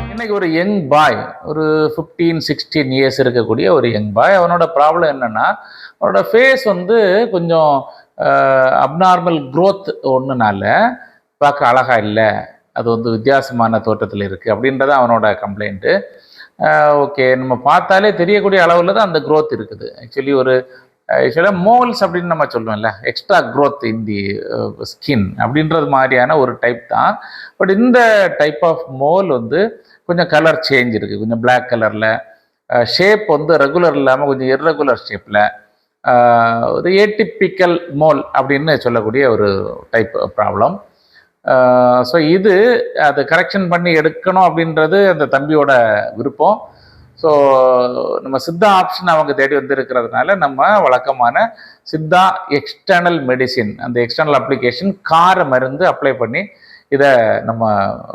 இன்னைக்கு ஒரு young boy, ஒரு 15-16 இயர்ஸ் இருக்கக்கூடிய ஒரு யங் பாய். அவனோட ப்ராப்ளம் என்னன்னா, அவனோட ஃபேஸ் வந்து கொஞ்சம் அப்நார்மல் க்ரோத் ஒன்றுனால பார்க்க அழகா இல்லை, அது வந்து வித்தியாசமான தோற்றத்தில் இருக்குது அப்படின்றது அவனோட கம்ப்ளைண்ட்டு. ஓகே, நம்ம பார்த்தாலே தெரியக்கூடிய அளவில் தான் அந்த க்ரோத் இருக்குது. ஆக்சுவலாக மோல்ஸ் அப்படின்னு நம்ம சொல்லுவோம்ல, extra growth in the skin அப்படின்றது மாதிரியான ஒரு டைப் தான். பட் இந்த டைப் ஆஃப் மோல் வந்து கொஞ்சம் கலர் சேஞ்ச் இருக்குது, கொஞ்சம் பிளாக் கலரில். ஷேப் வந்து ரெகுலர் இல்லாமல் கொஞ்சம் இர்ரெகுலர் ஷேப்பில், ஒரு ஏடிப்பிக்கல் மோல் அப்படின்னு சொல்லக்கூடிய ஒரு டைப் ப்ராப்ளம். ஸோ இது அதை கரெக்ஷன் பண்ணி எடுக்கணும் அப்படின்றது அந்த தம்பியோட விருப்பம். ஸோ நம்ம சித்தா ஆப்ஷன் அவங்க தேடி வந்திருக்கிறதுனால நம்ம வழக்கமான சித்தா எக்ஸ்டர்னல் மெடிசின், அந்த எக்ஸ்டர்னல் அப்ளிகேஷன் கார மருந்து அப்ளை பண்ணி இதை நம்ம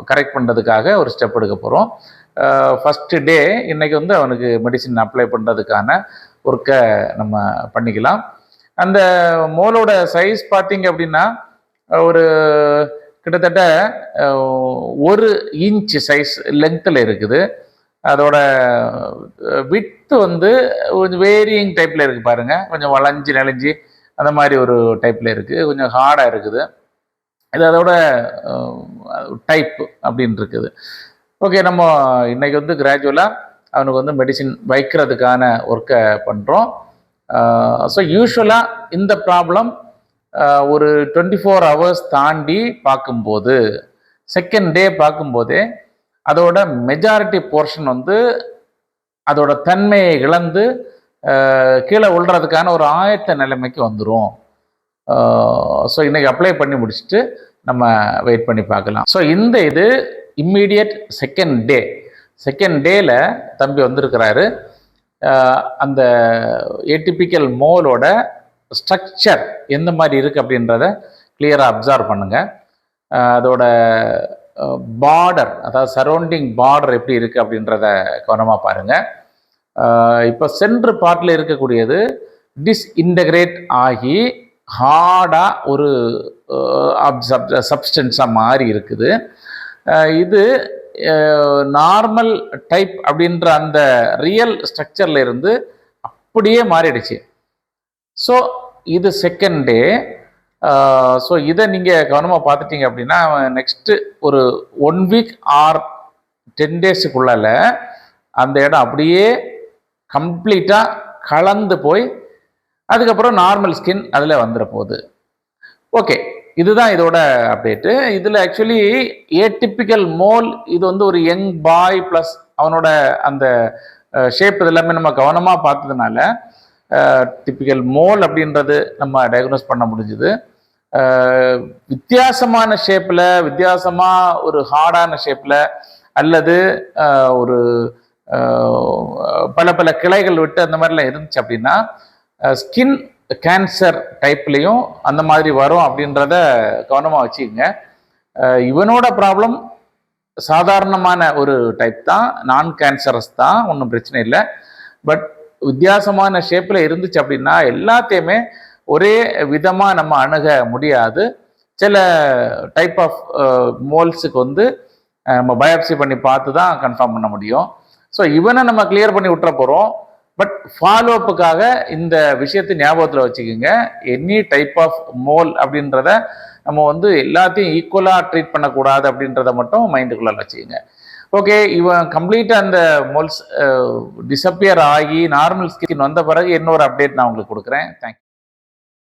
கரெக்ட் பண்ணுறதுக்காக ஒரு ஸ்டெப் எடுக்க போகிறோம். ஃபஸ்ட்டு டே இன்றைக்கி வந்து அவனுக்கு மெடிசின் அப்ளை பண்ணுறதுக்கான ஒர்க்கை நம்ம பண்ணிக்கலாம். அந்த மோலோட சைஸ் பார்த்திங்க அப்படின்னா ஒரு கிட்டத்தட்ட 1 இன்ச் சைஸ் லெங்க்த்தில் இருக்குது. அதோட விட்த்து வந்து கொஞ்சம் வேரியிங் டைப்பில் இருக்குது பாருங்கள், கொஞ்சம் வளைஞ்சி நெளிஞ்சி அந்த மாதிரி ஒரு டைப்பில் இருக்குது, கொஞ்சம் ஹார்டாக இருக்குது. இது அதோட டைப் அப்படின்னு இருக்குது. ஓகே, நம்ம இன்றைக்கி வந்து கிராஜுவலாக அவனுக்கு வந்து மெடிசின் வைக்கிறதுக்கான ஒர்க்கை பண்ணுறோம். ஸோ யூஸ்வலாக இந்த ப்ராப்ளம் ஒரு 24 ஹவர்ஸ் தாண்டி பார்க்கும்போது, செகண்ட் டே பார்க்கும்போதே அதோட மெஜாரிட்டி போர்ஷன் வந்து அதோட தன்மையை இழந்து கீழே விழுறதுக்கான ஒரு ஆயத்த நிலைமைக்கு வந்துடும். ஸோ இன்றைக்கி அப்ளை பண்ணி முடிச்சுட்டு நம்ம வெயிட் பண்ணி பார்க்கலாம். ஸோ இந்த இது இம்மீடியட் செகண்ட் டேல தம்பி வந்திருக்கிறாரு. அந்த ஏடிபிக்கல் மோலோட ஸ்ட்ரக்சர் எந்த மாதிரி இருக்குது அப்படின்றத கிளியராக அப்சர்வ் பண்ணுங்கள். அதோட பார்டர், அதாவது சரௌண்டிங் பார்டர் எப்படி இருக்குது அப்படின்றத கவனமாக பாருங்கள். இப்போ சென்ட்ரு பார்ட்டில் இருக்கக்கூடியது டிஸ்இன்டகிரேட் ஆகி ஹார்டாக ஒரு சப்ஸ்டன்ஸாக மாறி இருக்குது. இது நார்மல் டைப் அப்படின்ற அந்த ரியல் ஸ்ட்ரக்சரில் இருந்து அப்படியே மாறிடுச்சு. ஸோ இது செகண்ட் டே. ஸோ இதை நீங்கள் கவனமாக பார்த்துட்டீங்க அப்படின்னா நெக்ஸ்ட்டு ஒரு 1 வீக் ஆர் 10 டேஸுக்குள்ளால அந்த இடம் அப்படியே கம்ப்ளீட்டாக கலந்து போய் அதுக்கப்புறம் நார்மல் ஸ்கின் அதில் வந்துட போகுது. ஓகே, இதுதான் இதோட அப்டேட்டு. இதில் ஆக்சுவலி ஏடிபிக்கல் மோல், இது வந்து ஒரு யங் பாய் ப்ளஸ் அவனோட அந்த ஷேப் இது எல்லாமே நம்ம கவனமாக பார்த்ததுனால டிப்பிக்கல் மோல் அப்படின்றது நம்ம டயக்னோஸ் பண்ண முடிஞ்சுது. வித்தியாசமான ஷேப்பில், வித்தியாசமாக ஒரு ஹார்டான ஷேப்பில் அல்லது ஒரு பல பல கிளைகள் விட்டு அந்த மாதிரிலாம் இருந்துச்சு அப்படின்னா ஸ்கின் கேன்சர் டைப்லேயும் அந்த மாதிரி வரும் அப்படின்றத கவனமாக வச்சுக்கோங்க. இவனோட ப்ராப்ளம் சாதாரணமான ஒரு டைப் தான், நான் கேன்சரஸ் தான், ஒன்றும் பிரச்சனை இல்லை. பட் வித்தியாசமான ஷேப்பில் இருந்துச்சு அப்படின்னா எல்லாத்தையுமே ஒரே விதமாக நம்ம அணுக முடியாது. சில டைப் ஆஃப் மோல்ஸுக்கு வந்து நம்ம பயாப்சி பண்ணி பார்த்து தான் கன்ஃபார்ம் பண்ண முடியும். ஸோ இவனை நம்ம கிளியர் பண்ணி விட்டுற போகிறோம். பட் ஃபாலோஅப்புக்காக இந்த விஷயத்தை ஞாபகத்தில் வச்சுக்கோங்க. எனி டைப் ஆஃப் மோல் அப்படின்றத நம்ம வந்து எல்லாத்தையும் ஈக்குவலாக ட்ரீட் பண்ணக்கூடாது அப்படின்றத மட்டும் மைண்டுக்குள்ளே வச்சுக்கோங்க. ஓகே, இவன் கம்ப்ளீட்டாக அந்த மோல்ஸ் டிஸப்பியர் ஆகி நார்மல் ஸ்கின் வந்த பிறகு இன்னொரு அப்டேட் நான் உங்களுக்கு கொடுக்குறேன். தேங்க்யூ.